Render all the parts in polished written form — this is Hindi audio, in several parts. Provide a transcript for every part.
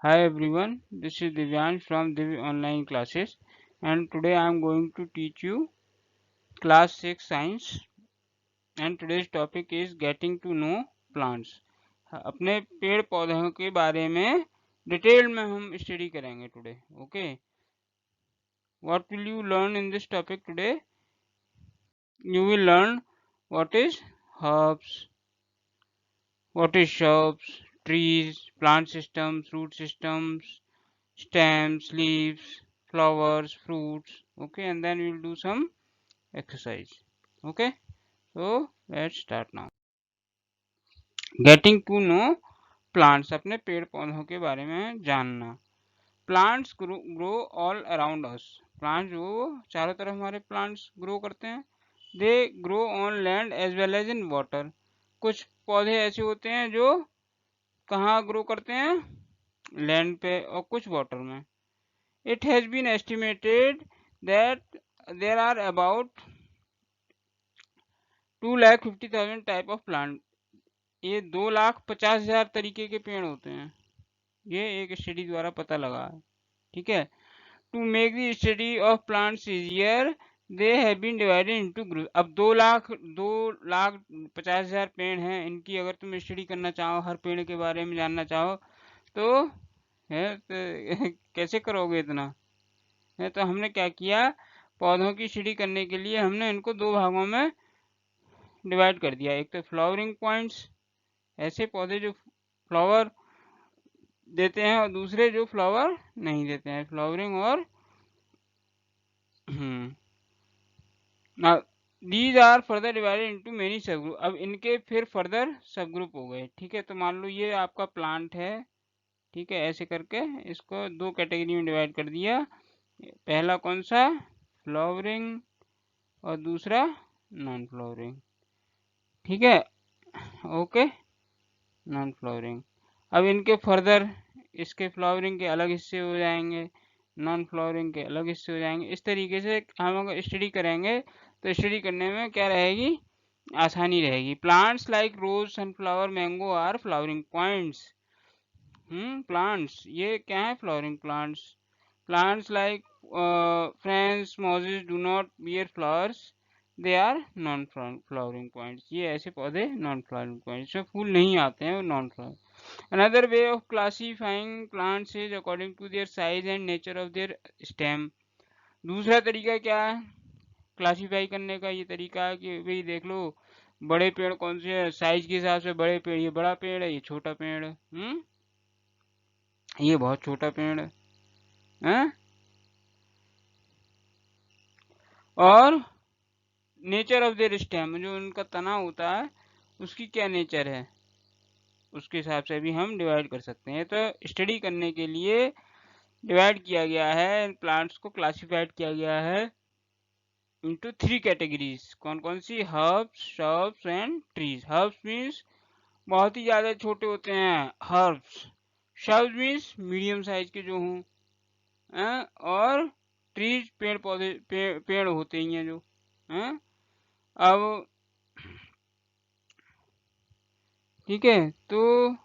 Hi everyone, this is Divyansh from Div Online Classes, and today I am going to teach you class 6 science, and today's topic is getting to know plants. अपने पेड़ पौधों के बारे में डिटेल में हम स्टडी करेंगे today. Okay, what will you learn in this topic today? You will learn what is herbs, what is shrubs, trees, plant systems, root systems, stems, leaves, flowers, fruits. Okay, and then we'll do some exercise. Okay, so let's start now. Getting to know plants, अपने पेड़ पौधों के बारे में जानना. Plants grow all around us. Plants जो चारों तरफ हमारे plants grow करते हैं. They grow on land as well as in water. कुछ पौधे ऐसे होते हैं जो कहाँ ग्रो करते हैं, लैंड पे, और कुछ वाटर में. It has been estimated that there are about 2,50,000 type of plant. ये 2,50,000 तरीके के पेड़ होते हैं. ये एक स्टडी द्वारा पता लगा है. ठीक है. To make the study of plants easier they have been divided into group. अब 2,50,000 पेड़ हैं. इनकी अगर तुम स्टडी करना चाहो, हर पेड़ के बारे में जानना चाहो तो कैसे करोगे इतना है. तो हमने क्या किया, पौधों की स्टडी करने के लिए हमने इनको दो भागों में डिवाइड कर दिया. एक तो फ्लावरिंग पॉइंट्स, ऐसे पौधे जो फ्लावर देते हैं, और दूसरे जो फ्लावर नहीं देते हैं, फ्लावरिंग और these are further divided into many sub group. अब इनके फिर फर्दर सब ग्रुप हो गए. ठीक है. तो मान लो ये आपका प्लांट है. ठीक है. ऐसे करके इसको दो कैटेगरी में डिवाइड कर दिया. पहला कौन सा, फ्लावरिंग, और दूसरा नॉन फ्लावरिंग. ठीक है. Okay, non flowering. अब इनके फर्दर इसके फ्लावरिंग के अलग हिस्से हो जाएंगे, नॉन फ्लावरिंग के अलग हिस्से हो जाएंगे. इस तरीके से हम अगर स्टडी करेंगे तो स्टडी करने में क्या रहेगी, आसानी रहेगी. Plants like rose, sunflower, mango are flowering plants. Plants ये क्या है, flowering plants. Plants like ferns, mosses do not bear flowers, they are non flowering plants. ये ऐसे पौधे नॉन फ्लावरिंग पॉइंट्स में फूल नहीं आते हैं, वो non flower. Another way of classifying plants is according to their size and nature of their stem. दूसरा तरीका क्या है क्लासीफाई करने का, ये तरीका है कि भाई देख लो बड़े पेड़ कौन से हैं, साइज के हिसाब से बड़े पेड़, ये बड़ा पेड़ है, ये छोटा पेड़ है, ये बहुत छोटा पेड़ है. और नेचर ऑफ देयर स्टेम, जो उनका तना होता है उसकी क्या नेचर है, उसके हिसाब से भी हम डिवाइड कर सकते हैं. तो स्टडी करने के लिए डिवाइड किया गया है, प्लांट्स को क्लासिफाइड किया गया है इनटू थ्री कैटेगरीज. कौन कौन सी, herbs, shrubs and trees. Herbs means बहुत ही ज्यादा छोटे होते हैं, herbs. Shrubs means medium size के जो हों, और ट्रीज पेड़ पौधे, पेड़ होते ही हैं जो हैं. अब ठीक है. तो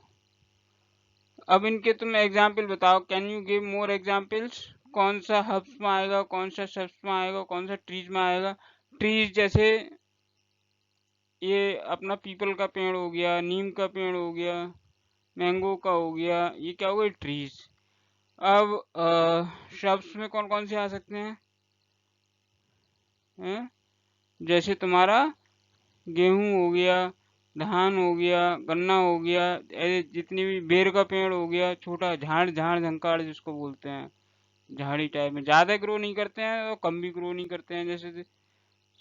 अब इनके तुम एग्जाम्पल बताओ. Can you give more examples. कौन सा हर्ब्स में आएगा, कौन सा श्रब्स में आएगा, कौन सा ट्रीज में आएगा. ट्रीज जैसे ये अपना पीपल का पेड़ हो गया, नीम का पेड़ हो गया, मैंगो का हो गया, ये क्या हो गया, ट्रीज. अब श्रब्स में कौन कौन से आ सकते हैं, जैसे तुम्हारा गेहूं हो गया, धान हो गया, गन्ना हो गया, जितनी भी बेर का पेड़ हो गया, छोटा झाड़, झाड़ झंकाड़ जिसको बोलते हैं, झाड़ी टाइप में, ज्यादा ग्रो नहीं करते हैं और कम भी ग्रो नहीं करते हैं. जैसे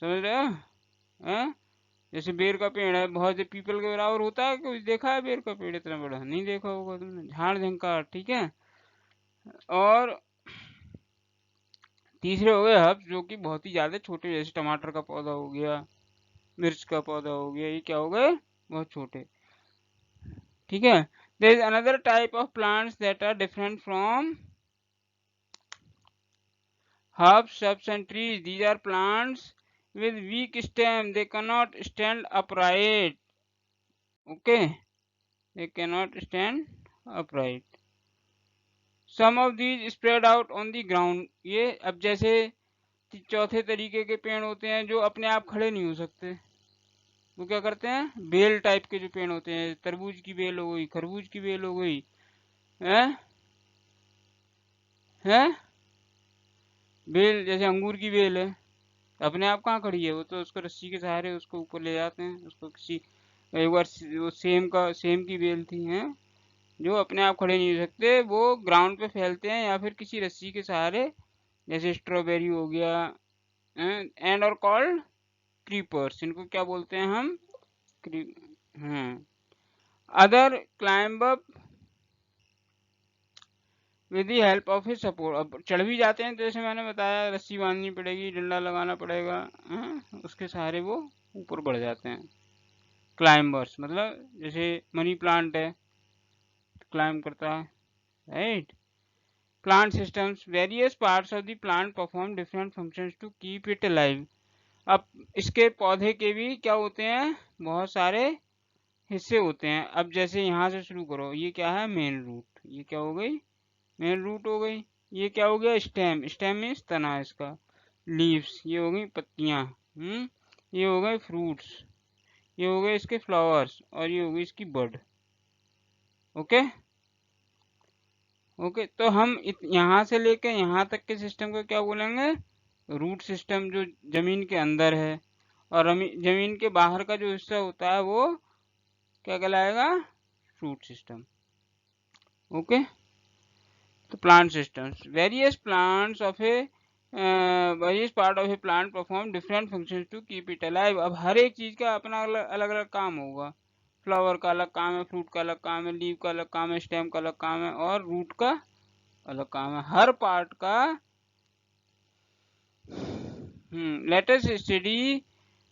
समझ रहे हो, जैसे बेर का पेड़ है, बहुत से पीपल के बराबर होता है. कोई देखा है बेर का पेड़ इतना बड़ा, नहीं देखा होगा तुमने. झाड़ झंकार. ठीक है. और तीसरे हो गए हर्ब्स, जो कि बहुत ही ज्यादा छोटे, जैसे टमाटर का पौधा हो गया, मिर्च का पौधा हो गया, ये क्या हो गए, बहुत छोटे. ठीक है. There is another type of plants that are different from herbs, shrubs and trees. These are plants with weak stem. They cannot stand upright. Okay, they cannot stand upright. Some of these spread out on the ground. ये अब जैसे चौथे तरीके के पेड़ होते हैं जो अपने आप खड़े नहीं हो सकते, वो क्या करते हैं, बेल टाइप के जो पेड़ होते हैं, तरबूज की बेल हो गई, खरबूज की बेल हो गई, है है बेल, जैसे अंगूर की बेल है, अपने आप कहाँ खड़ी है, वो तो उसको रस्सी के सहारे उसको ऊपर ले जाते हैं, उसको किसी, एक बार वो सेम की बेल थी, हैं, जो अपने आप खड़े नहीं हो सकते, वो ग्राउंड पे फैलते हैं या फिर किसी रस्सी के सहारे, जैसे स्ट्रॉबेरी हो गया, एंड और कॉल्ड क्रीपर्स, इनको क्या बोलते हैं हम, other climb up with the help of his support. अब चढ़ भी जाते हैं तो जैसे मैंने बताया, रस्सी बांधनी पड़ेगी, डंडा लगाना पड़ेगा, उसके सहारे वो ऊपर बढ़ जाते हैं। क्लाइंबर्स मतलब जैसे मनी प्लांट है, क्लाइंब करता है, right. Plant systems, various parts of the plant perform different functions to keep it alive. अब इसके पौधे के भी क्या होते हैं, बहुत सारे हिस्से होते हैं। अब जैसे यहाँ से शुरू करो, ये क्या है, मेन रूट, ये क्या हो गई, मेन रूट हो गई। ये क्या हो गया, स्टेम, स्टेम मीन्स तना इसका। लीव्स, ये हो गई पत्तियां, ये हो गए फ्रूट्स, ये हो गए इसके फ्लावर्स, और ये हो गई इसकी बड। ओके ओके, तो हम यहाँ से लेके यहाँ तक के सिस्टम को क्या बोलेंगे, रूट सिस्टम, जो जमीन के अंदर है। और जमीन के बाहर का जो हिस्सा होता है वो क्या कहलाएगा, रूट सिस्टम। ओके, तो plant systems, various plants of a various part of a plant perform different functions to keep it alive. अब हर एक चीज का अपना अलग अलग काम होगा। फ्लावर का अलग काम है, फ्रूट का अलग काम है, लीव का अलग काम है, स्टेम का अलग काम है, और रूट का अलग काम है, हर पार्ट का। Let us study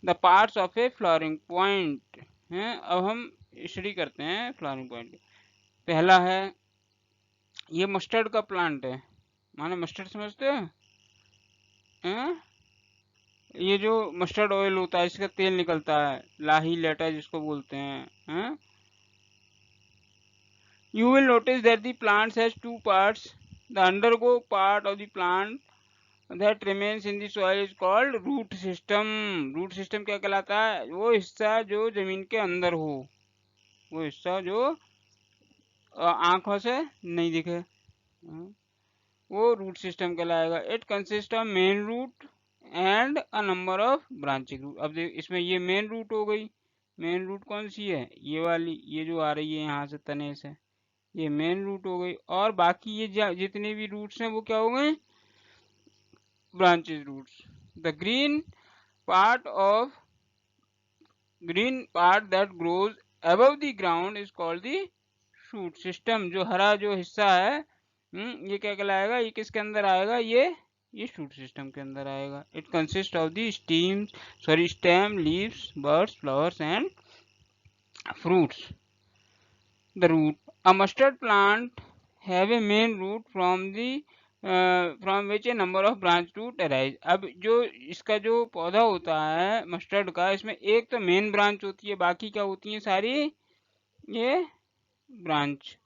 the parts of A flowering point. हैं, अब हम स्टडी करते हैं फ्लावरिंग पॉइंट। पहला है, ये मस्टर्ड का प्लांट है, माने मस्टर्ड समझते हो, हैं? ये जो मस्टर्ड ऑयल होता है, इसका तेल निकलता है, लाही लेटा जिसको बोलते हैं। You will notice that the plant has two parts, the undergo part of the plant that remains in the soil is called root system। root system क्या कहलाता है, वो हिस्सा जो जमीन के अंदर हो, वो हिस्सा जो आंखों से नहीं दिखे, वो रूट सिस्टम कहलाएगा। It consist of main root and a number of branching root. अब इसमें ये मेन रूट हो गई, मेन रूट कौन सी है, ये वाली, ये जो आ रही है यहाँ से तने से, ये मेन रूट हो गई। और बाकी ये जितने भी रूट्स हैं वो क्या हो गए, branches roots। The part of green part that grows above the ground is called the shoot system। जो हरा जो हिस्सा है, ये क्या कहलाएगा, ये किसके अंदर आएगा, ये शूट सिस्टम के अंदर आएगा। It consist of the stem, leaves, birds, flowers and fruits। The root, a mustard plant have a main root from which a number of branch root arise। अब जो इसका जो पौधा होता है मस्टर्ड का, इसमें एक तो मेन ब्रांच होती है, बाकी क्या होती है सारी ये branch.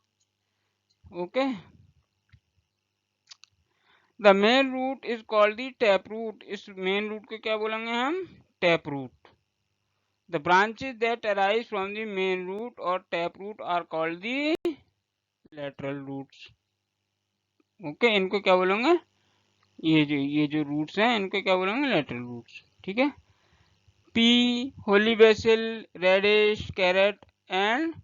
Okay, the main root is called the tap root. इस मेन रूट को क्या बोलेंगे हम, tap root. The branches that arise from the main root or tap root are called the lateral roots। Okay, इनको क्या बोलेंगे, ये जो रूट्स हैं इनको क्या बोलेंगे, लेटरल रूट्स। ठीक है, pea, holy basil, radish, carrot and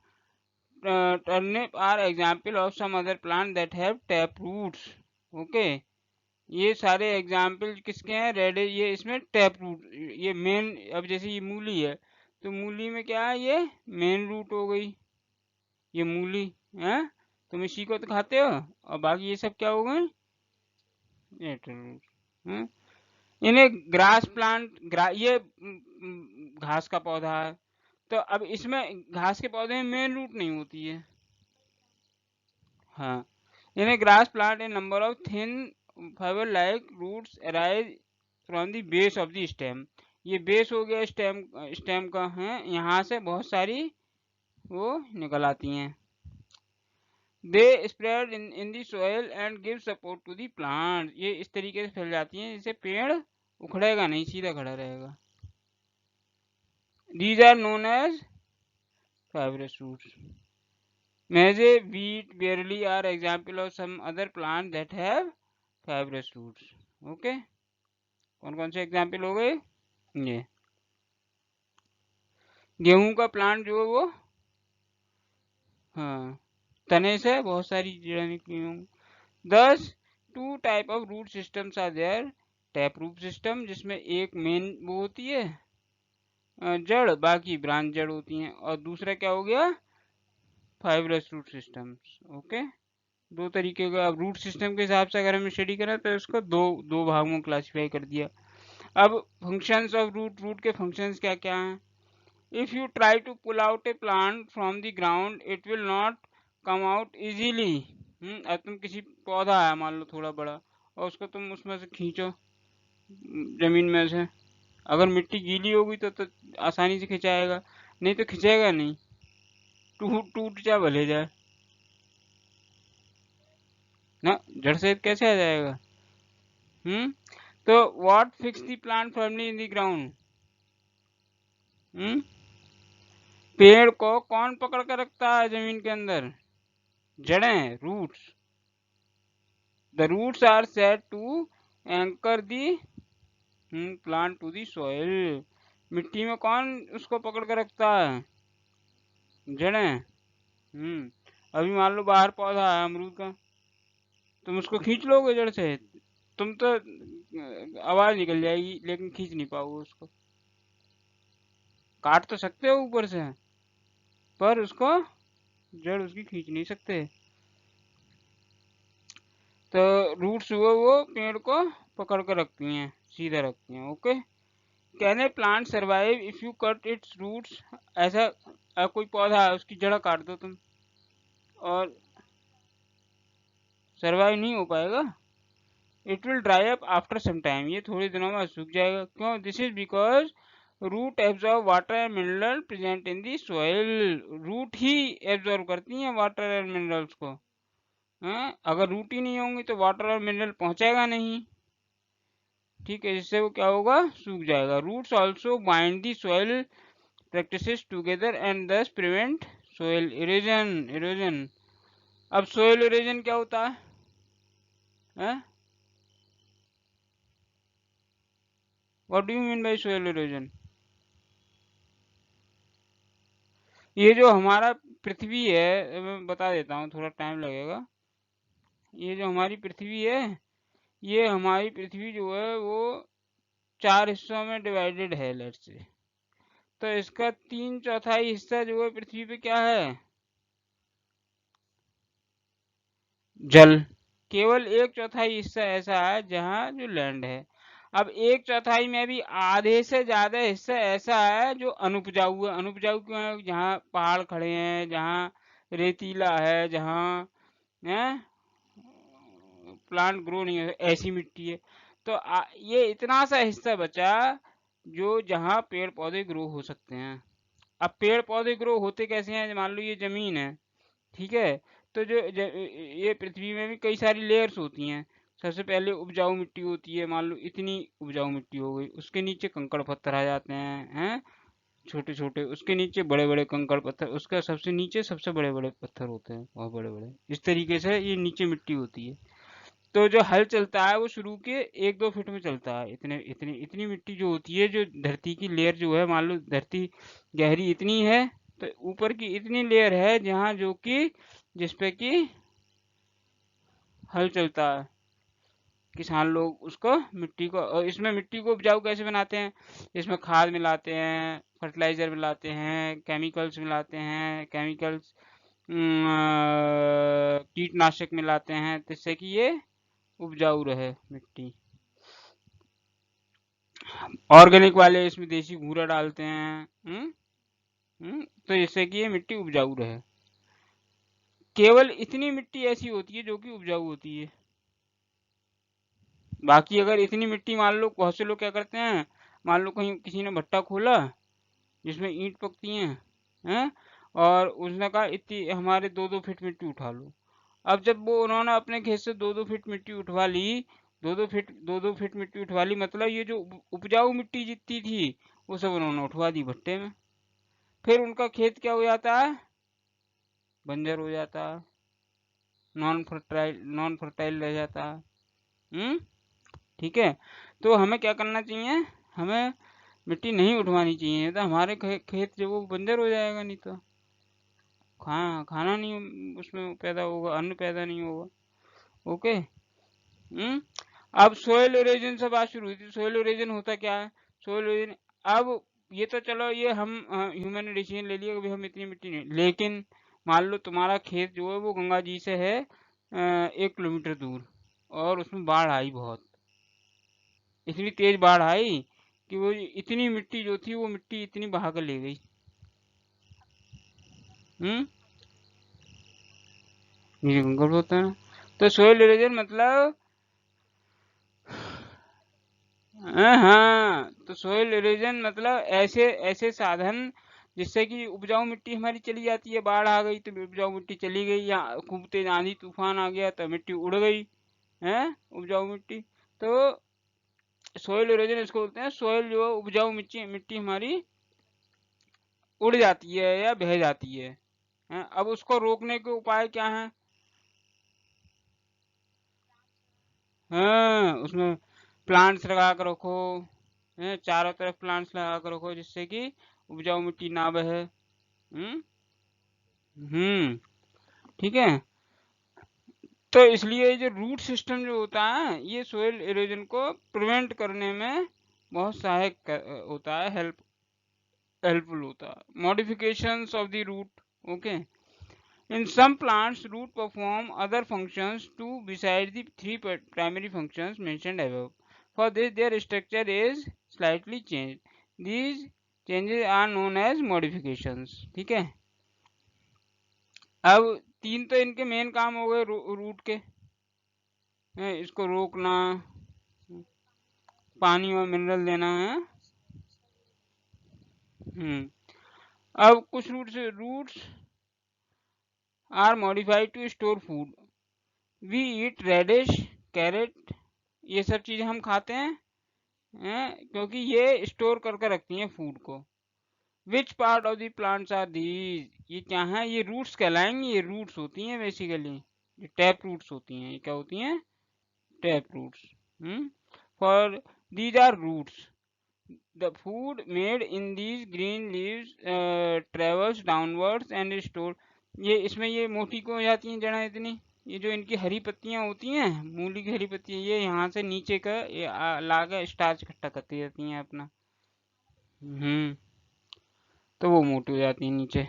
turnip are example of some other plant that have tap roots. Okay, ये सारे एग्जाम्पल किसके हैं, रेडिश, ये इसमें टैप रूट, ये मेन। अब जैसे ये मूली है, तो मूली में क्या है, ये मेन रूट हो गई, ये मूली है, तुम इसी को तो खाते हो, और बाकी ये सब क्या हो गए, लेटरल रूट। इन्हें ग्रास प्लांट, ये घास का पौधा है, तो अब इसमें घास के पौधे में मेन रूट नहीं होती है। हाँ, इन्हें grass plant a number of thin fibre like roots arise from the base of the stem. ये बेस हो गया स्टेम का, है, यहाँ से बहुत सारी वो निकल आती हैं। They spread in the soil and give support to the plant. ये इस तरीके से फैल जाती हैं जिससे पेड़ उखड़ेगा नहीं, सीधा खड़ा रहेगा। These are known as fibrous roots. Maize, wheat, barley are example of some other plant that have fibrous roots. Okay, कौन कौन से एग्जाम्पल हो गए? ये गेहूं का प्लांट जो है वो, हाँ, तने से बहुत सारी जड़ें निकली होंगी। 10 two type of root systems are there. Tap root system, जिसमें एक मेन वो होती है जड़, बाकी ब्रांच जड़ होती हैं। और दूसरा क्या हो गया? Fibrous root systems. ओके, दो तरीके का। अब रूट सिस्टम के हिसाब से अगर हम स्टडी करें तो इसको दो भागों में क्लासिफाई कर दिया। अब फंक्शंस ऑफ रूट, रूट के फंक्शंस क्या क्या हैं? If you try to pull out a plant from the ground it will not come out easily. अब तुम किसी पौधा है मान लो थोड़ा बड़ा, और उसको तुम उसमें से खींचो जमीन में से, अगर मिट्टी गीली होगी तो आसानी से खिंचाएगा, नहीं तो खिंचेगा नहीं, टूट जा भले जाए ना, जड़ से कैसे आ जाएगा? तो what fix the plant firmly in the ground? पेड़ को कौन पकड़ कर रखता है जमीन के अंदर? जड़ें, roots. The roots are set to anchor the plant to the soil. मिट्टी में कौन उसको पकड़ कर रखता है? जड़ें। अभी मान लो बाहर पौधा है अमरूद का, तुम उसको खींच लोगे जड़ से? तुम तो आवाज निकल जाएगी लेकिन खींच नहीं पाओगे उसको। काट तो सकते हो ऊपर से, पर उसको जड़ उसकी खींच नहीं सकते। तो रूट्स वो पेड़ को पकड़ कर रखती हैं, सीधा रखती हैं। Okay, can a plant survive if you cut its roots? ऐसा कोई पौधा है उसकी जड़ काट दो तुम और सर्वाइव नहीं हो पाएगा। It will dry up after some time, ये थोड़े दिनों में सूख जाएगा। क्यों? This is because root absorb water and mineral present in the soil. Root ही एब्जॉर्ब करती हैं वाटर एंड मिनरल्स को। अगर रूट ही नहीं होंगी तो वाटर और मिनरल पहुंचेगा नहीं, ठीक है, जिससे वो क्या होगा? सूख जाएगा। Roots also bind the soil particles together and thus prevent soil erosion. अब सोयल इरोजन क्या होता है? What do you mean by soil erosion? ये जो हमारा पृथ्वी है, मैं बता देता हूँ, थोड़ा टाइम लगेगा। ये जो हमारी पृथ्वी है, ये हमारी पृथ्वी जो है वो 4 हिस्सों में डिवाइडेड है लेट से। तो इसका 3/4 हिस्सा जो है पृथ्वी पे क्या है? जल। केवल 1/4 हिस्सा ऐसा है जहाँ जो लैंड है। अब 1/4 में भी आधे से ज्यादा हिस्सा ऐसा है जो अनुपजाऊ है। अनुपजाऊ क्यों है? जहाँ पहाड़ खड़े हैं, जहाँ रेतीला है, जहाँ प्लांट ग्रो नहीं है, ऐसी मिट्टी है। तो ये इतना सा हिस्सा बचा जो जहाँ पेड़ पौधे ग्रो हो सकते हैं। अब पेड़ पौधे ग्रो होते कैसे हैं? मान लो ये जमीन है, ठीक है, तो ये पृथ्वी में भी कई सारी लेयर्स होती हैं। सबसे पहले उपजाऊ मिट्टी होती है, मान लो इतनी उपजाऊ मिट्टी हो गई, उसके नीचे कंकड़ पत्थर आ जाते हैं छोटे छोटे, उसके नीचे बड़े बड़े कंकड़ पत्थर, उसका सबसे नीचे सबसे बड़े बड़े पत्थर होते हैं, बहुत बड़े बड़े। इस तरीके से ये नीचे मिट्टी होती है। तो जो हल चलता है वो शुरू के 1-2 फीट में चलता है। इतने इतनी इतनी मिट्टी जो होती है, जो धरती की लेयर जो है, मान लो धरती गहरी इतनी है, तो ऊपर की इतनी लेयर है जहाँ जो कि जिसपे कि हल चलता है। किसान लोग उसको मिट्टी को, और इसमें मिट्टी को उपजाऊ कैसे बनाते हैं? इसमें खाद मिलाते हैं, फर्टिलाइजर मिलाते हैं, केमिकल्स मिलाते हैं, कीटनाशक मिलाते हैं, जिससे कि ये उपजाऊ रहे मिट्टी। ऑर्गेनिक वाले इसमें देसी घूरा डालते हैं। तो जिससे कि ये मिट्टी उपजाऊ रहे। केवल इतनी मिट्टी ऐसी होती है जो कि उपजाऊ होती है। बाकी अगर इतनी मिट्टी, मान लो बहुत से लोग क्या करते हैं, मान लो कहीं किसी ने भट्टा खोला जिसमें ईंट पकती हैं, और उसने कहा इतनी हमारे 2-2 फीट मिट्टी उठा लो, अब जब वो उन्होंने अपने खेत से 2-2 फीट मिट्टी उठवा ली, 2-2 फीट मिट्टी उठवा ली, मतलब ये जो उपजाऊ मिट्टी जितनी थी वो सब उन्होंने उठवा दी भट्टे में। फिर उनका खेत क्या हो जाता है, बंजर हो जाता है, नॉन फर्टाइल रह जाता है। ठीक है, तो हमें क्या करना चाहिए, हमें मिट्टी नहीं उठवानी चाहिए, तो हमारे खेत जो वो बंजर हो जाएगा, नहीं तो खाना नहीं उसमें पैदा होगा, अन्न पैदा नहीं होगा। ओके। अब सोयल इरोजन से बात शुरू हुई थी। सोयल इरोजन होता क्या है, सोयल इरोजन, अब ये तो चलो ये हम ह्यूमन ने डिसीजन ले लिया कि हम इतनी मिट्टी नहीं, लेकिन मान लो तुम्हारा खेत जो है वो गंगा जी से है 1 किलोमीटर दूर, और उसमें बाढ़ आई, बहुत इतनी तेज बाढ़ आई कि वो इतनी मिट्टी जो थी वो मिट्टी इतनी बहा कर ले गई। नीचे गंगा होता है ना, तो सोयल इरोजन मतलब हाँ, तो सोयल इरोजन मतलब ऐसे ऐसे साधन जिससे कि उपजाऊ मिट्टी हमारी चली जाती है, बाढ़ आ गई तो उपजाऊ मिट्टी चली गई, या खूब तेज आंधी तूफान आ गया तो मिट्टी उड़ गई है, उपजाऊ मिट्टी। तो सोयल इरोजन इसको बोलते हैं, सोयल जो उपजाऊ मिट्टी मिट्टी हमारी उड़ जाती है या बह जाती है। अब उसको रोकने के उपाय क्या है, हाँ उसमें प्लांट्स लगा कर रखो, चारों तरफ प्लांट्स लगा कर रखो जिससे कि उपजाऊ मिट्टी ना बहे। हम्म हम्म ठीक है, तो इसलिए जो रूट सिस्टम जो होता है ये सोइल इरोजन को प्रिवेंट करने में बहुत सहायक होता है, हेल्पफुल होता है। Modifications of the root, okay, in some plants root perform other functions too besides the three primary functions mentioned above. For this their structure is slightly changed. These changes are known as modifications। ठीक है, अब तीन तो इनके मेन काम हो गए रूट के, इसको रोकना, पानी और मिनरल देना है। अब कुछ roots are modified to store food. We eat radish, carrot, ये सब चीजें हम खाते हैं, क्योंकि ये स्टोर करके रखती हैं फूड को। Which part of the plants are these, ये क्या है, ये रूट्स कहलाएंगे, ये रूट्स होती हैं बेसिकली, ये टैप रूट्स होती हैं, ये क्या होती हैं, tap roots. For these are roots, the food made in these green leaves travels downwards and store. ये इसमें ये मोटी को हो जाती हैं जड़ें इतनी, ये जो इनकी हरी पत्तियां होती हैं, मूली की हरी पत्तियां, ये यहाँ से नीचे का ये लाकर स्टार्च इकट्ठा करती रहती हैं अपना। हम्म तो वो मोटी हो जाती है नीचे,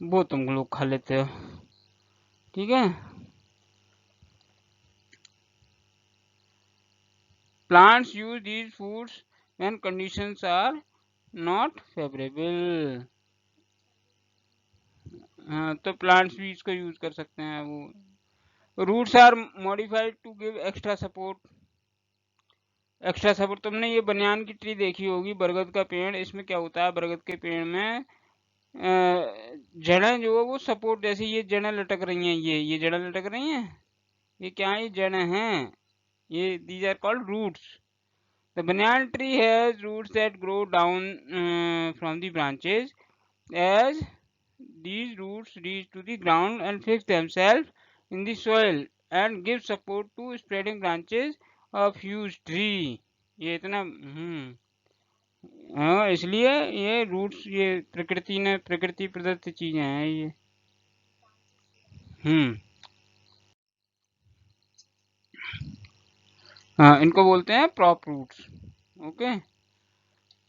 वो तुम लोग खा लेते हो। ठीक है, plants use these foods when conditions are not favourable. हाँ, तो प्लांट्स भी इसको यूज कर सकते हैं। वो roots are modified to give extra support. Extra support, तुमने ये बनियान की ट्री देखी होगी, बरगद का पेड़, इसमें क्या होता है, बरगद के पेड़ में जड़ें जो है वो सपोर्ट, जैसे ये जड़ें लटक रही हैं, ये जड़ें लटक रही हैं, ये क्या है, ये जड़ें हैं, ये these are called roots. The banyan tree has roots that grow down from the branches. As these roots reach to the ground and fix themselves in the soil and give support to spreading branches of huge tree। ये इतना हाँ, इसलिए ये रूट्स, ये प्रकृति प्रदत्त चीजें हैं ये। हम्म हाँ, इनको बोलते हैं प्रॉप रूट्स। ओके,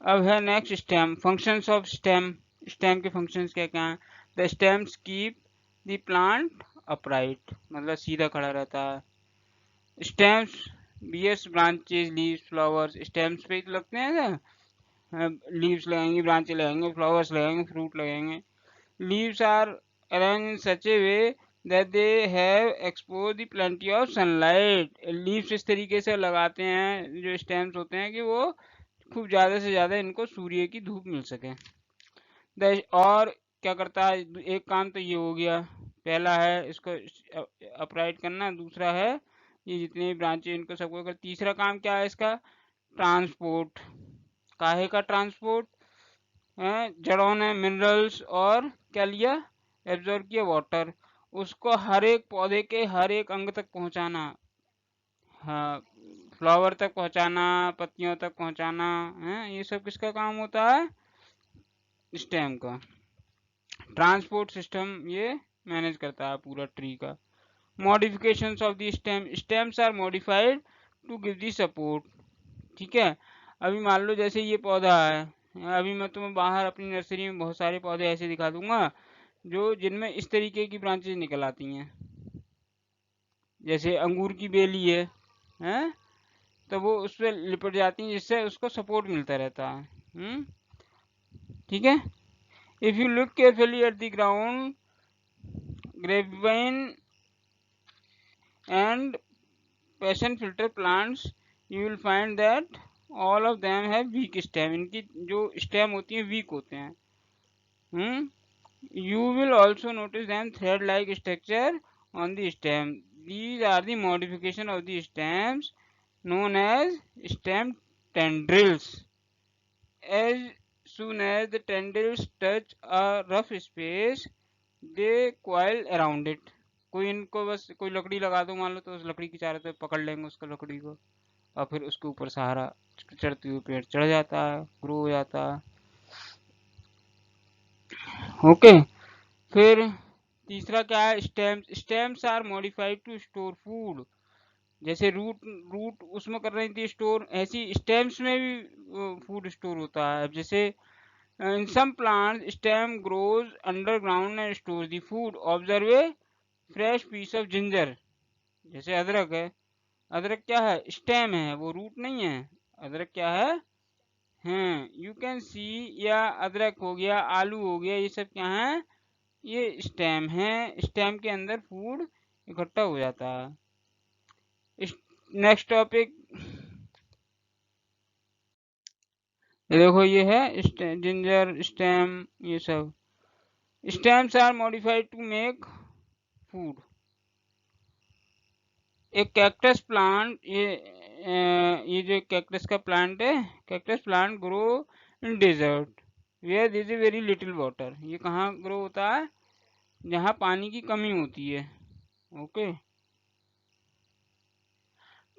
अब है next stem, functions of stem. Stem के फंक्शंस क्या क्या हैं, the stems keep the plant upright, मतलब सीधा खड़ा रहता है। Stems bears branches leaves flowers, stems पे तो लगते हैं क्या, लीव्स लगेंगे, ब्रांचेस लगेंगे, फ्लावर्स लगेंगे, फ्रूट लगेंगे। Leaves are arrange in such a way that they have exposed the plenty of sunlight। Leaves इस तरीके से लगाते हैं जो स्टेम्स होते हैं कि वो खूब ज़्यादा से ज़्यादा इनको सूर्य की धूप मिल सके। और क्या करता है, एक काम तो ये हो गया पहला है इसको अपराइट करना, दूसरा है ये जितने भी ब्रांचेज इनको सबको कर, तीसरा काम क्या है इसका, ट्रांसपोर्ट। काहे का ट्रांसपोर्ट है, जड़ों ने मिनरल्स और क्या लिया, एब्जॉर्ब किया वाटर, उसको हर एक पौधे के हर एक अंग तक पहुंचाना। हाँ, फ्लावर तक पहुंचाना, पत्तियों तक पहुंचाना है, ये सब किसका काम होता है, स्टेम का। ट्रांसपोर्ट सिस्टम ये मैनेज करता है पूरा ट्री का। Modifications of the stem, stems are modified to give the support. ठीक है, अभी मान लो जैसे ये पौधा है, अभी मैं तुम्हें बाहर अपनी नर्सरी में बहुत सारे पौधे ऐसे दिखा दूंगा जो जिनमें इस तरीके की ब्रांचेज निकल आती हैं, जैसे अंगूर की बेली है, हैं? तो वो उस पर लिपट जाती हैं जिससे उसको सपोर्ट मिलता रहता है। ठीक है, if you look carefully at the ground, grapevine and passion filter plants, you will find that all of them have week stem, इनकी जो स्टेम होती है वीक होते हैं। You will also notice them thread-like structure on the stem. These are the modification of the stems known as stem tendrils. As soon as the tendrils touch a rough space, they coil around it. कोई इनको बस कोई लकड़ी लगा दो मान लो, तो उस लकड़ी की चारों तरफ पकड़ लेंगे उसको, लकड़ी को, और फिर उसके ऊपर सहारा चढ़ते हुए पेड़ चढ़ जाता है, ग्रो हो जाता है। ओके, फिर तीसरा क्या है, stems. Stems are modified to store food. जैसे रूट रूट उसमें कर रही थी स्टोर, ऐसी स्टेम्स में भी फूड स्टोर होता है। अब जैसे in some plants stem grows underground and store the food. Observe a fresh piece of ginger, जैसे अदरक है, अदरक क्या है, स्टेम है, वो रूट नहीं है। अदरक क्या है, यू कैन सी, या अदरक हो गया, आलू हो गया, ये सब क्या है, ये स्टेम है। स्टेम के अंदर फूड इकट्ठा हो जाता है। नेक्स्ट टॉपिक देखो, ये है जिंजर, स्टेम, ये सब। Stems are modified to make food. एक कैक्टस प्लांट, ये जो कैक्टस का प्लांट है, cactus plant grow in desert where there is very little water. ये कहाँ ग्रो होता है, जहाँ पानी की कमी होती है। Okay,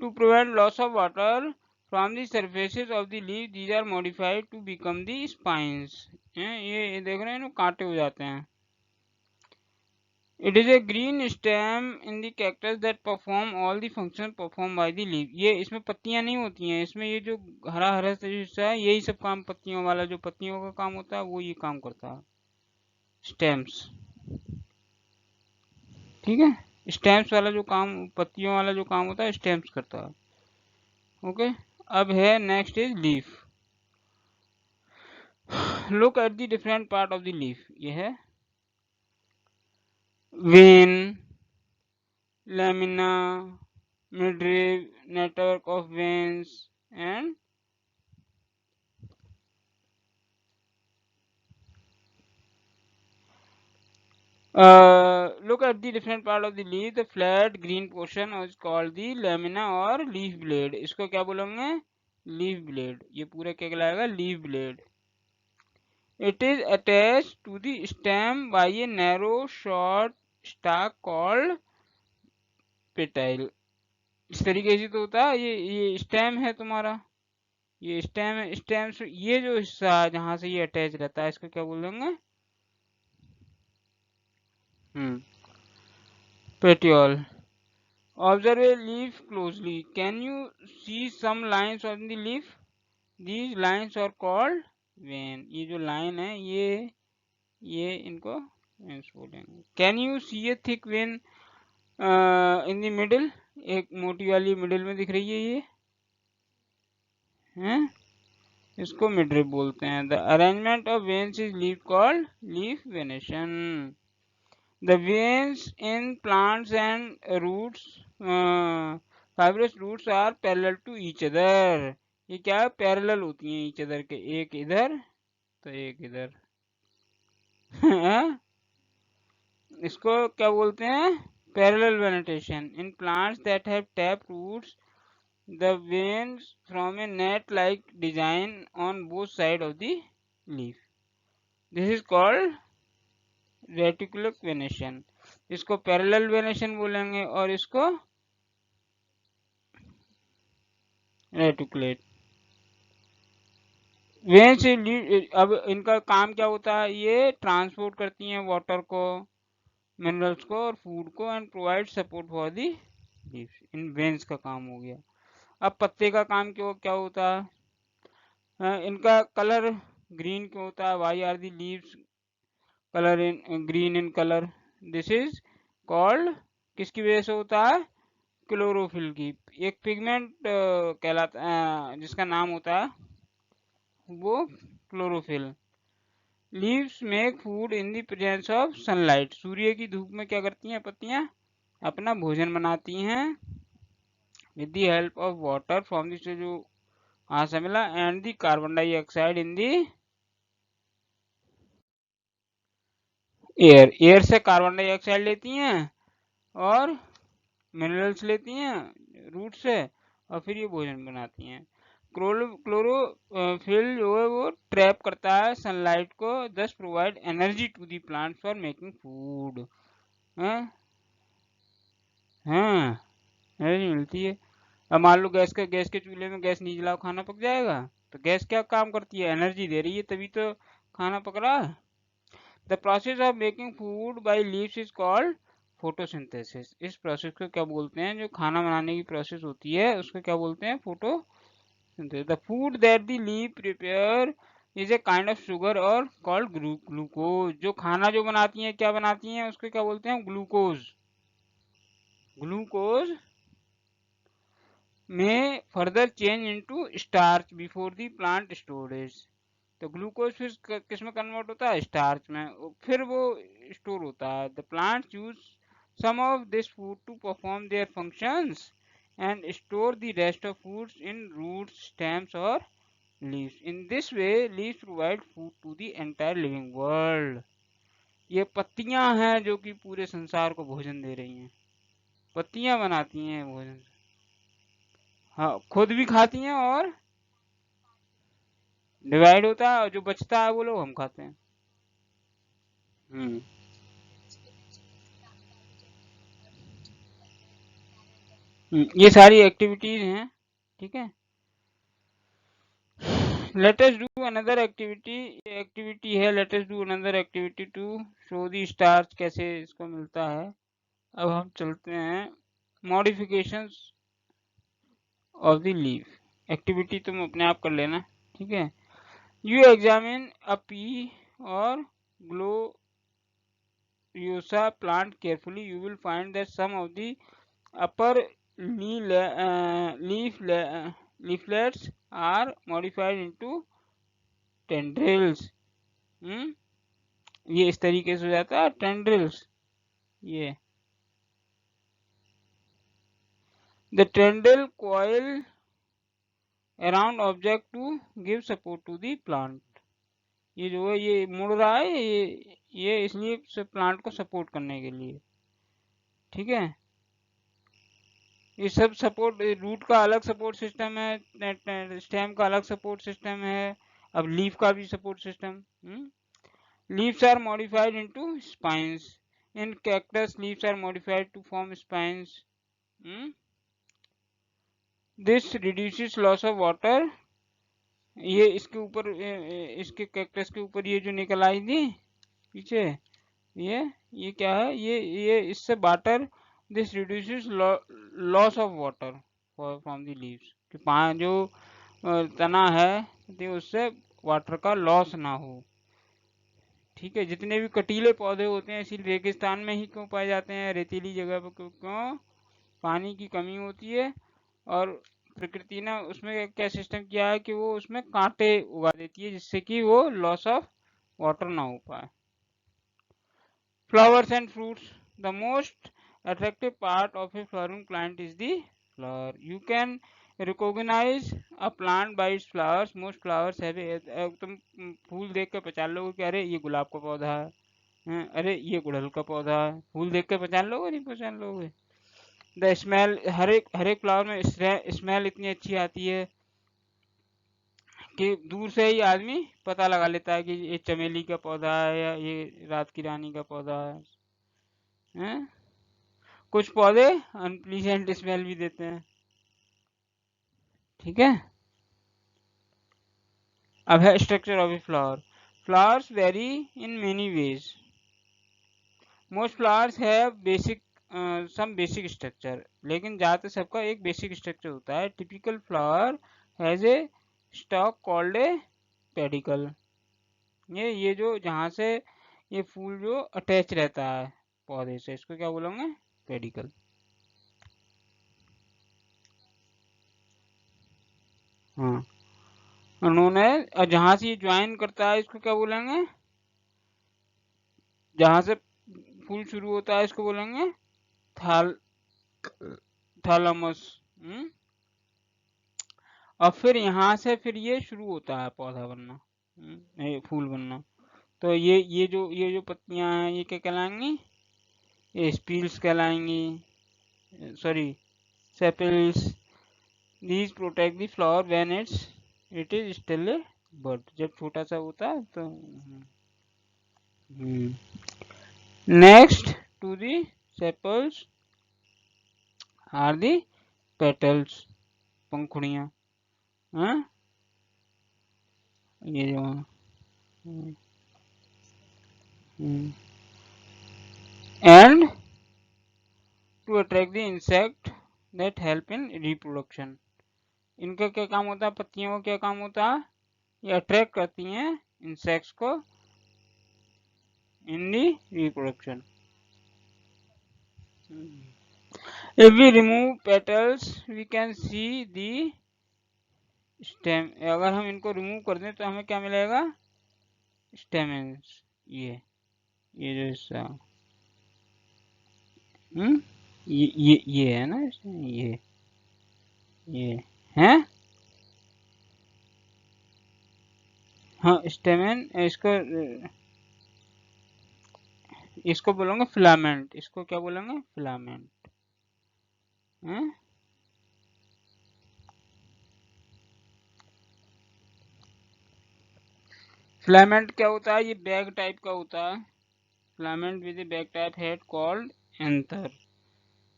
to prevent loss of water from the surfaces of the leaf, these are modified to become the spines. ये देख रहे हैं ना, कांटे हो जाते हैं। It is a green stem in the cactus that perform all the functions performed by the leaf. ये इसमें पत्तियां नहीं होती हैं, इसमें ये जो हरा हरा सा हिस्सा है, यही सब काम पत्तियों वाला, जो पत्तियों का काम होता है वो ये काम करता है, स्टेम्स। ठीक है, स्टेम्स वाला जो काम, पत्तियों वाला जो काम होता है, स्टेम्स करता है। ओके, अब है next is leaf. Look at the different part of the leaf. ये है vein, lamina, midrib, network of veins and look at the different part of the leaf. The flat green portion is called the lamina और leaf blade. इसको क्या बोलेंगे, leaf blade। ये पूरा क्या कहलाएगा, leaf blade। It is attached to the stem by a narrow short stalk called petile। इस तरीके से तो होता है, ये स्टेम है तुम्हारा, ये स्टेम है। स्टेम से ये जो हिस्सा है जहां से ये अटैच रहता है, इसको क्या बोल देंगे, petiole. Observe a leaf closely, can you see some lines on the leaf, these lines are called vein. ये जो लाइन है, ये इनको वेन्स बोलेंगे। Can you see a thick vein in the middle, एक मोटी वाली मिडिल में दिख रही है, ये हैं, इसको मिडरिप बोलते हैं। The arrangement of veins is leaf called leaf venation. The veins in plants and roots, fibrous roots are parallel to each other. ये क्या है, पैरेलल होती हैं ईच अदर के, एक इधर तो एक इधर। इसको क्या बोलते हैं, parallel venation. In plants that have tap roots the veins from a net like design on both side of the leaf, this is called reticular venation. इसको पैरेलल वेनेशन बोलेंगे और इसको रेटिकुलेट। वेन से अब इनका काम क्या होता है, ये ट्रांसपोर्ट करती हैं वाटर को, मिनरल्स को और फूड को, and provide support for the leaves. In veins का काम हो गया। अब पत्ते का काम क्यों क्या होता है, इनका कलर ग्रीन क्यों होता है, why are the leaves colour in green in colour, this is called, किसकी वजह से होता है, क्लोरोफिल की। एक पिगमेंट कहलाता जिसका नाम होता है वो chlorophyll. Leaves make food in the presence of sunlight, सूर्य की धूप में क्या करती हैं पत्तियां, अपना भोजन बनाती हैं with the help of water from the, जो वहां से मिला, and the carbon dioxide in the air, air से कार्बन डाइऑक्साइड लेती हैं और मिनरल्स लेती हैं रूट से, और फिर ये भोजन बनाती हैं। क्लोरोफिल जो है वो ट्रैप करता है सनलाइट को, thus provide energy to the plant for making food. हाँ हाँ, एनर्जी मिलती है। अब मान लो गैस के चूल्हे में गैस नहीं जलाओ, खाना पक जाएगा। तो गैस क्या काम करती है, एनर्जी दे रही है, तभी तो खाना पक रहा है। The process of making food by leaves is called photosynthesis. इस प्रोसेस को क्या बोलते हैं, जो खाना बनाने की प्रोसेस होती है उसको क्या बोलते हैं, photosynthesis. The food that the leave prepare is a kind of sugar और कॉल्ड ग्लूकोज। जो खाना जो बनाती हैं क्या बनाती हैं, उसको क्या बोलते हैं, ग्लूकोज। ग्लूकोज में further change into starch before the plant storage. तो ग्लूकोज फिर किस में कन्वर्ट होता है, स्टार्च में, फिर वो स्टोर होता है। The plant use some of this food to perform their functions and store the rest of foods in roots, stems और leaves. In this way leaves provide food to the entire living world. ये पत्तियां हैं जो कि पूरे संसार को भोजन दे रही हैं, पत्तियां बनाती हैं भोजन। हाँ, खुद भी खाती हैं और डिवाइड होता है, और जो बचता है वो लोग हम खाते हैं। हम्म ये सारी एक्टिविटीज हैं, ठीक है। Let us do another activity, activity है let us do another activity to show the starch कैसे इसको मिलता है। अब हम चलते हैं modifications of the leaf. Activity तुम अपने आप कर लेना, ठीक है। You examine a pea or gloriosa plant carefully, you will find that some of the upper leaflets are modified into tendrils। ये इस तरीके से हो जाता है tendrils। ये the tendril coil around object to give support to the plant। ये जो है ये मुड़ रहा है, ये इसलिए प्लांट को सपोर्ट करने के लिए, ठीक है। ये सब सपोर्ट, रूट का अलग सपोर्ट सिस्टम है, स्टेम का अलग सपोर्ट सिस्टम है, अब लीफ का भी support system. Leaves are modified into spines. In cactus leaves are modified to form spines. This reduces loss of water. ये इसके ऊपर इसके कैक्टस के ऊपर ये जो निकल आई थी पीछे, ये क्या है, ये इससे water, this reduces loss of water from the leaves, कि जो तना है तो उससे वाटर का लॉस ना हो, ठीक है। जितने भी कटीले पौधे होते हैं इसी रेगिस्तान में ही क्यों पाए जाते हैं, रेतीली जगह पर क्यों, पानी की कमी होती है। और प्रकृति ने उसमें क्या सिस्टम किया है कि वो उसमें कांटे उगा देती है जिससे कि वो लॉस ऑफ वाटर ना हो पाए। Flowers and fruits. The most attractive part of a flowering plant is the flower. You can recognize a plant by its flowers. Most flowers have a तुम फूल देख कर पहचान लोगे कि अरे ये गुलाब का पौधा है, अरे ये गुड़हल का पौधा है, फूल देख के पहचान लोगे नहीं पहचान लोगे? द स्मेल, हर एक फ्लावर में स्मेल इतनी अच्छी आती है कि दूर से ही आदमी पता लगा लेता है कि ये चमेली का पौधा है या ये रात की रानी का पौधा है। हैं? कुछ पौधे अनप्लीजेंट स्मेल भी देते हैं। ठीक है। अब है structure of a flower. Flowers vary in many ways. Most flowers have basic some basic structure, लेकिन ज़्यादातर सबका एक बेसिक स्ट्रक्चर होता है। Typical flower has a stalk called a pedicel. ये जो जहाँ से ये फूल जो अटैच रहता है पौधे से, इसको क्या बोलेंगे? पेडिकल। हाँ, उन्होंने, और जहाँ से ये ज्वाइन करता है इसको क्या बोलेंगे? जहाँ से फूल शुरू होता है इसको बोलेंगे थाल थैलेमस। और फिर यहाँ से फिर ये शुरू होता है पौधा बनना, ये फूल बनना। तो ये जो पत्तियां हैं ये क्या कहलाएंगी? ये स्पील्स कहलाएंगी, sorry sepals. These protect the flower when it is still a bud, जब छोटा सा होता है तो। Next to the sepals are the petals, पंखुड़ियाँ। हाँ, ये जो and to attract the insect that help in reproduction. इनका क्या काम होता है? पत्तियों का क्या काम होता है? ये अट्रैक्ट करती हैं इंसेक्ट्स को इन दी reproduction. If we remove petals we can see the stem। अगर हम इनको रिमूव कर दें तो हमें क्या मिलेगा? स्टेमेंस। ये जो हिस्सा, ये है ना, ये है। हाँ, स्टेमेन, इसको बोलेंगे फिलामेंट। इसको क्या बोलेंगे? फिलामेंट। फिलामेंट क्या होता है? ये बैग टाइप का होता है। Filament with bag type head called anther.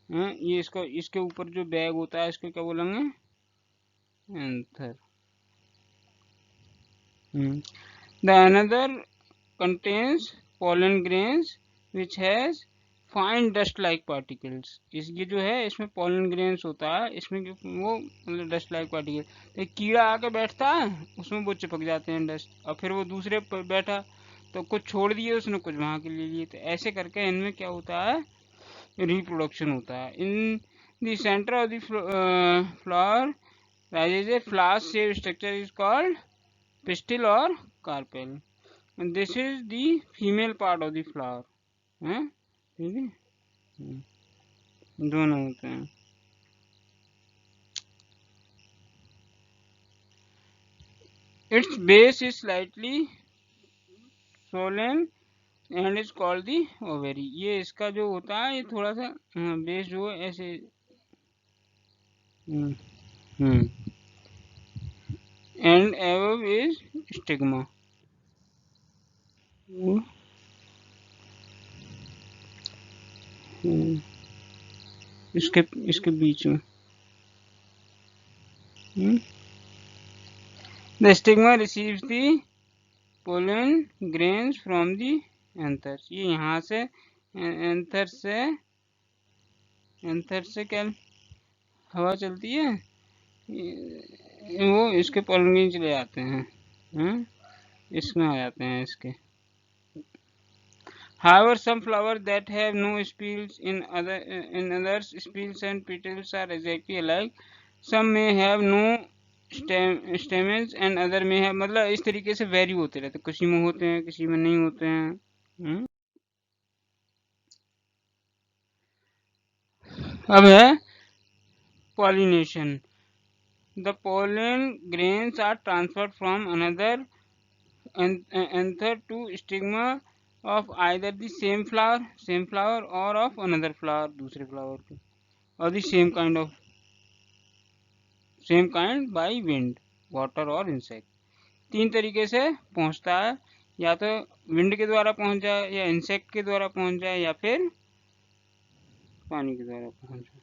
ये इसके ऊपर जो बैग होता है इसको क्या बोलेंगे? Anther. The another contains pollen grains which has fine dust like particles. ये जो है इसमें pollen grains होता है, इसमें वो मतलब डस्ट लाइक पार्टिकल। तो कीड़ा आके बैठता है उसमें वो चिपक जाते हैं डस्ट, और फिर वो दूसरे पर बैठा तो कुछ छोड़ दिए उसने, कुछ वहाँ के ले लिए। तो ऐसे करके इनमें क्या होता है? रिप्रोडक्शन होता है। In the centre of the flower rises a flask shaped structure is called pistil or carpel, and this is the female part of the flower। हैं? ठीक है, दोनों होते हैं। its base is slightly swollen and is called the ovary। ये इसका जो होता है ये थोड़ा सा बेस जो है ऐसे। and above is stigma। इसके बीच में the stigma receives the pollen grains from the anthers। ये यहाँ से एंथर से क्या हवा चलती है, वो इसके पोलन ग्रेन चले जाते हैं, इसमें आ जाते हैं इसके। However, some flowers that have no spills in others spills and petals are exactly alike। Some may have no stamens and other may have, मतलब इस तरीके से वेरी होते रहते, किसी में होते हैं किसी में नहीं होते हैं। अब है pollination। The pollen grains are transferred from another anther to stigma of either the same flower और ऑफ अनदर फ्लावर, दूसरे फ्लावर के, और the same kind by wind, water और इंसेक्ट। तीन तरीके से पहुंचता है, या तो विंड के द्वारा पहुंच जाए, या इंसेक्ट के द्वारा पहुंच जाए, या फिर पानी के द्वारा पहुंच जाए।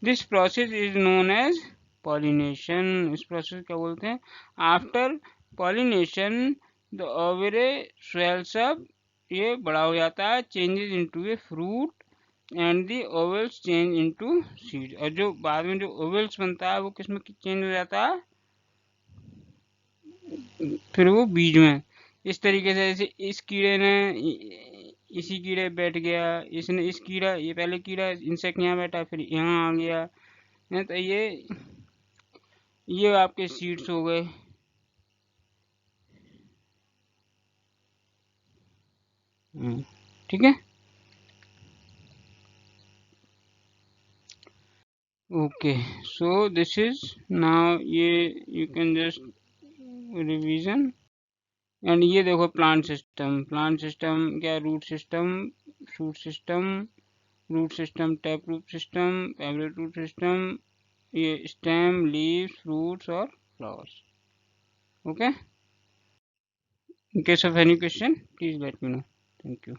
This process is known as pollination. इस प्रोसेस क्या बोलते हैं? After pollination the ovary swells up, ये बड़ा हो जाता है, changes into a fruit and the ovules change into seed. और जो बाद में जो ओवल्स बनता है वो किसमें चेंज हो जाता है? फिर वो बीज में। इस तरीके से जैसे इस कीड़े ने इसी कीड़े बैठ गया, इसने इस कीड़ा, ये पहले कीड़ा इंसेक्ट यहाँ बैठा, फिर यहाँ आ गया है, तो ये आपके सीड्स हो गए। ठीक है, okay. So this is now, ये you can just revision. And ये देखो प्लांट सिस्टम क्या? Root system, tap root system, पैबलेट रूट सिस्टम, ये स्टेम, लीव्स, फ्रूट्स और flowers. Okay, in case of any question please let me know. Thank you.